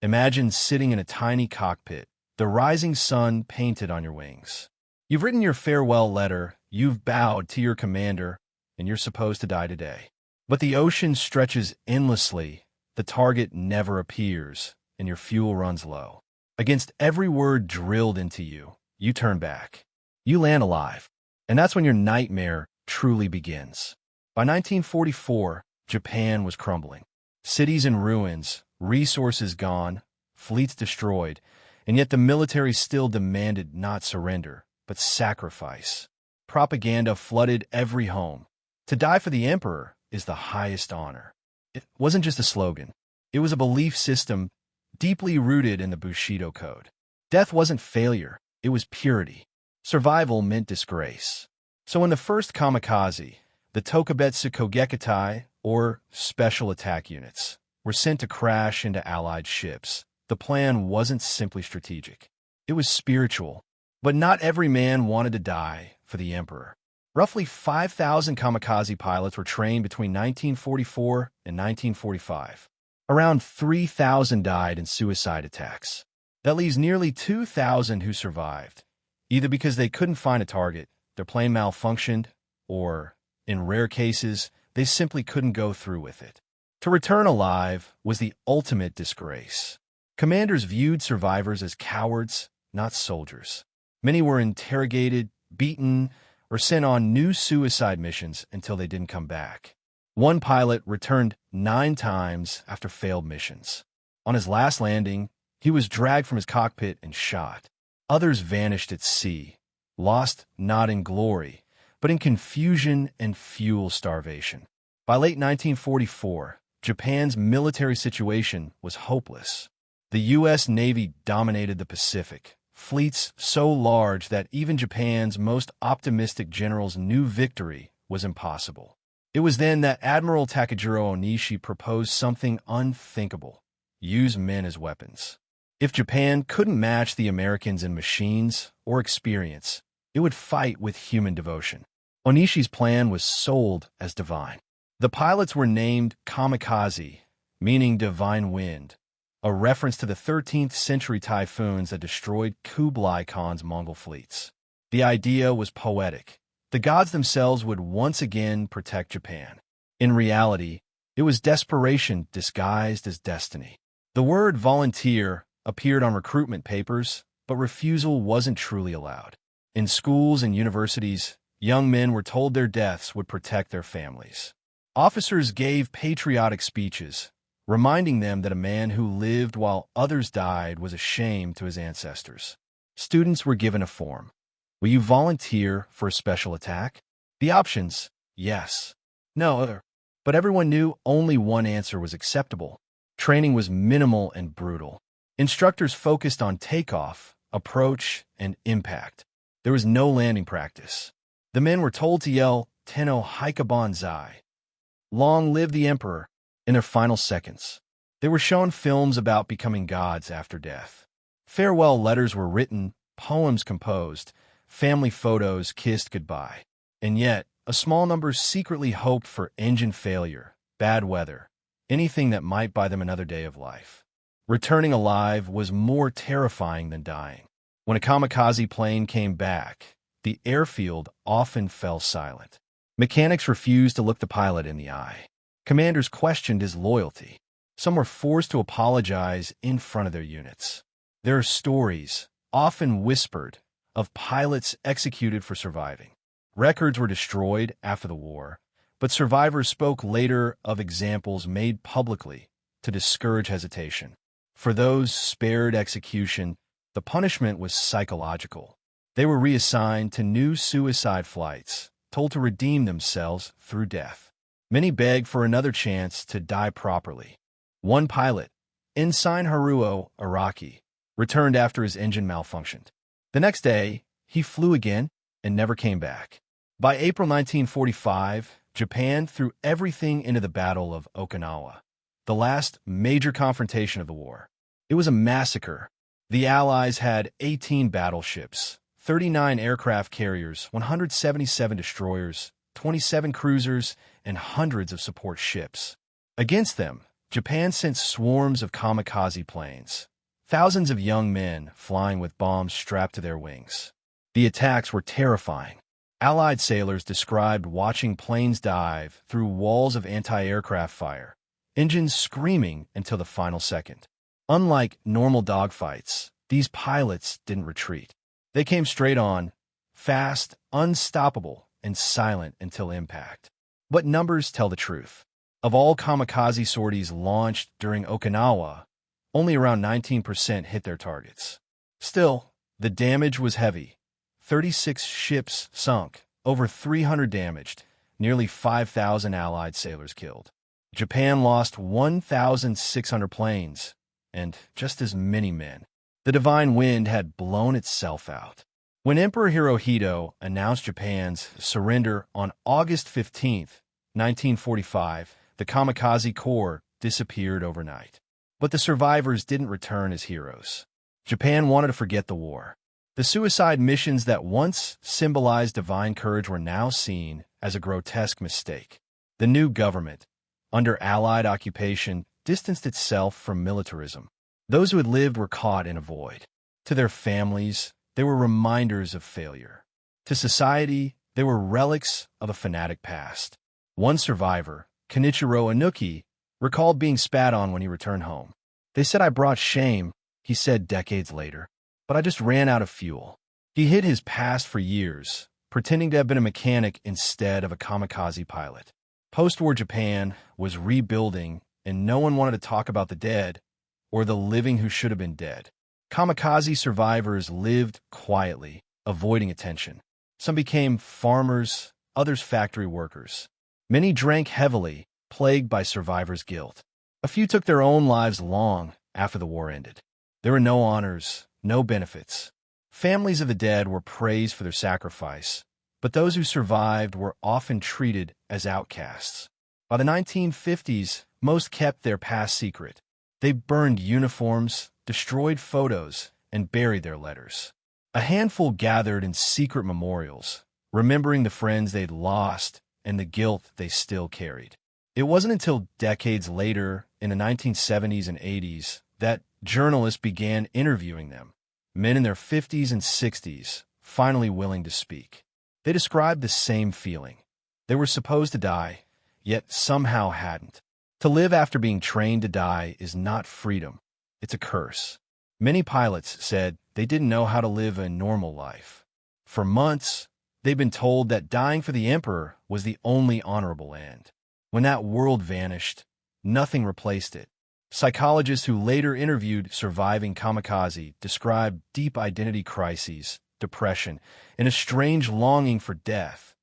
Imagine sitting in a tiny cockpit, the rising sun painted on your wings. You've written your farewell letter, you've bowed to your commander, and you're supposed to die today. But the ocean stretches endlessly, the target never appears, and your fuel runs low. Against every word drilled into you, you turn back. You land alive, and that's when your nightmare truly begins. By 1944, Japan was crumbling. Cities in ruins, resources gone, fleets destroyed, and yet the military still demanded not surrender, but sacrifice. Propaganda flooded every home. To die for the emperor is the highest honor. It wasn't just a slogan. It was a belief system deeply rooted in the Bushido Code. Death wasn't failure, it was purity. Survival meant disgrace. So in the first Kamikaze, the Tokubetsu Kogekitai, or Special Attack Units, were sent to crash into Allied ships. The plan wasn't simply strategic. It was spiritual. But not every man wanted to die for the emperor. Roughly 5,000 kamikaze pilots were trained between 1944 and 1945. Around 3,000 died in suicide attacks. That leaves nearly 2,000 who survived, either because they couldn't find a target, their plane malfunctioned, or, in rare cases, they simply couldn't go through with it. To return alive was the ultimate disgrace. Commanders viewed survivors as cowards, not soldiers. Many were interrogated, beaten, or sent on new suicide missions until they didn't come back. One pilot returned 9 times after failed missions. On his last landing, he was dragged from his cockpit and shot. Others vanished at sea, lost not in glory, but in confusion and fuel starvation. By late 1944, Japan's military situation was hopeless. The U.S. Navy dominated the Pacific, fleets so large that even Japan's most optimistic generals knew victory was impossible. It was then that Admiral Takejiro Onishi proposed something unthinkable: use men as weapons. If Japan couldn't match the Americans in machines or experience, it would fight with human devotion. Onishi's plan was sold as divine. The pilots were named Kamikaze, meaning divine wind, a reference to the 13th century typhoons that destroyed Kublai Khan's Mongol fleets. The idea was poetic. The gods themselves would once again protect Japan. In reality, it was desperation disguised as destiny. The word volunteer appeared on recruitment papers, but refusal wasn't truly allowed. In schools and universities, young men were told their deaths would protect their families. Officers gave patriotic speeches, reminding them that a man who lived while others died was a shame to his ancestors. Students were given a form. Will you volunteer for a special attack? The options: yes, no, but everyone knew only one answer was acceptable. Training was minimal and brutal. Instructors focused on takeoff, approach, and impact. There was no landing practice. The men were told to yell, "Tenno Haika Banzai," "Long live the Emperor," in their final seconds. They were shown films about becoming gods after death. Farewell letters were written, poems composed, family photos kissed goodbye. And yet, a small number secretly hoped for engine failure, bad weather, anything that might buy them another day of life. Returning alive was more terrifying than dying. When a kamikaze plane came back, the airfield often fell silent. Mechanics refused to look the pilot in the eye. Commanders questioned his loyalty. Some were forced to apologize in front of their units. There are stories, often whispered, of pilots executed for surviving. Records were destroyed after the war, but survivors spoke later of examples made publicly to discourage hesitation. For those spared execution, the punishment was psychological. They were reassigned to new suicide flights, told to redeem themselves through death. Many begged for another chance to die properly. One pilot, Ensign Haruo Araki, returned after his engine malfunctioned. The next day, he flew again and never came back. By April 1945, Japan threw everything into the Battle of Okinawa, the last major confrontation of the war. It was a massacre. The Allies had 18 battleships, 39 aircraft carriers, 177 destroyers, 27 cruisers, and hundreds of support ships. Against them, Japan sent swarms of kamikaze planes, thousands of young men flying with bombs strapped to their wings. The attacks were terrifying. Allied sailors described watching planes dive through walls of anti-aircraft fire, engines screaming until the final second. Unlike normal dogfights, these pilots didn't retreat. They came straight on, fast, unstoppable, and silent until impact. But numbers tell the truth. Of all kamikaze sorties launched during Okinawa, only around 19% hit their targets. Still, the damage was heavy. 36 ships sunk, over 300 damaged, nearly 5,000 Allied sailors killed. Japan lost 1,600 planes, and just as many men. The divine wind had blown itself out. When Emperor Hirohito announced Japan's surrender on August 15, 1945, the Kamikaze Corps disappeared overnight. But the survivors didn't return as heroes. Japan wanted to forget the war. The suicide missions that once symbolized divine courage were now seen as a grotesque mistake. The new government, under Allied occupation, distanced itself from militarism. Those who had lived were caught in a void. To their families, they were reminders of failure. To society, they were relics of a fanatic past. One survivor, Kenichiro Inuki, recalled being spat on when he returned home. "They said I brought shame," he said decades later, "but I just ran out of fuel." He hid his past for years, pretending to have been a mechanic instead of a kamikaze pilot. Post-war Japan was rebuilding, and no one wanted to talk about the dead or the living who should have been dead. Kamikaze survivors lived quietly, avoiding attention. Some became farmers, others factory workers. Many drank heavily, plagued by survivors' guilt. A few took their own lives long after the war ended. There were no honors, no benefits. Families of the dead were praised for their sacrifice, but those who survived were often treated as outcasts. By the 1950s, most kept their past secret. They burned uniforms, destroyed photos, and buried their letters. A handful gathered in secret memorials, remembering the friends they'd lost and the guilt they still carried. It wasn't until decades later, in the 1970s and 80s, that journalists began interviewing them, men in their 50s and 60s, finally willing to speak. They described the same feeling. They were supposed to die, yet somehow hadn't. To live after being trained to die is not freedom. It's a curse. Many pilots said they didn't know how to live a normal life. For months, they'd been told that dying for the emperor was the only honorable end. When that world vanished, nothing replaced it. Psychologists who later interviewed surviving kamikaze described deep identity crises, depression, and a strange longing for death,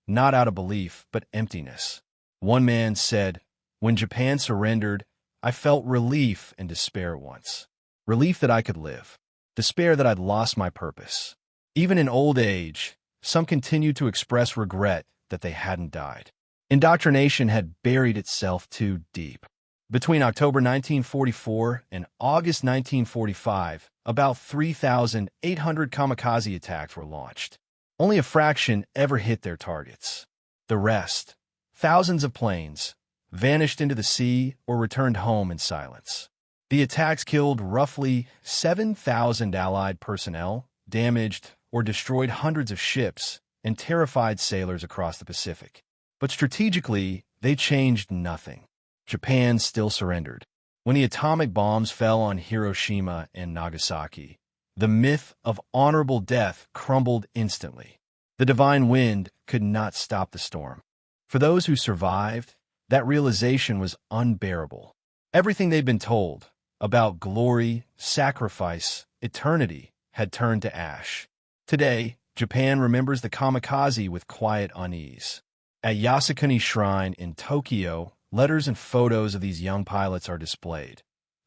not out of belief, but emptiness. One man said, "When Japan surrendered, I felt relief and despair at once. Relief that I could live. Despair that I'd lost my purpose." Even in old age, some continued to express regret that they hadn't died. Indoctrination had buried itself too deep. Between October 1944 and August 1945, about 3,800 kamikaze attacks were launched. Only a fraction ever hit their targets. The rest, thousands of planes, vanished into the sea or returned home in silence. The attacks killed roughly 7,000 Allied personnel, damaged or destroyed hundreds of ships, and terrified sailors across the Pacific. But strategically, they changed nothing. Japan still surrendered. When the atomic bombs fell on Hiroshima and Nagasaki, the myth of honorable death crumbled instantly. The divine wind could not stop the storm. For those who survived, that realization was unbearable. Everything they'd been told about glory, sacrifice, eternity had turned to ash. Today, Japan remembers the kamikaze with quiet unease. At Yasukuni Shrine in Tokyo, letters and photos of these young pilots are displayed.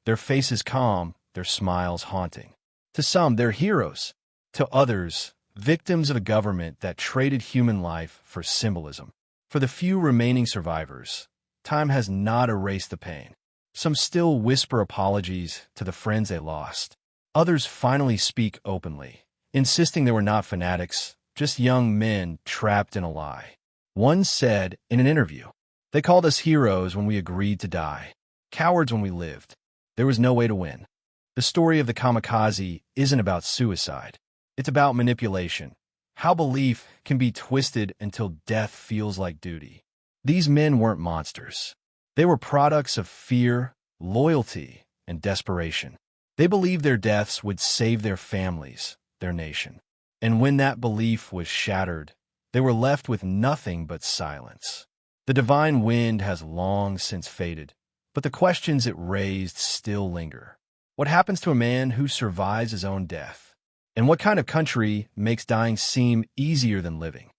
Their faces calm, their smiles haunting. To some, they're heroes. To others, victims of a government that traded human life for symbolism. For the few remaining survivors, time has not erased the pain. Some still whisper apologies to the friends they lost. Others finally speak openly, insisting they were not fanatics, just young men trapped in a lie. One said in an interview, "They called us heroes when we agreed to die. Cowards when we lived. There was no way to win. The story of the kamikaze isn't about suicide. It's about manipulation. How belief can be twisted until death feels like duty. These men weren't monsters. They were products of fear, loyalty, and desperation. They believed their deaths would save their families, their nation. And when that belief was shattered, they were left with nothing but silence. The divine wind has long since faded, but the questions it raised still linger. What happens to a man who survives his own death? And what kind of country makes dying seem easier than living?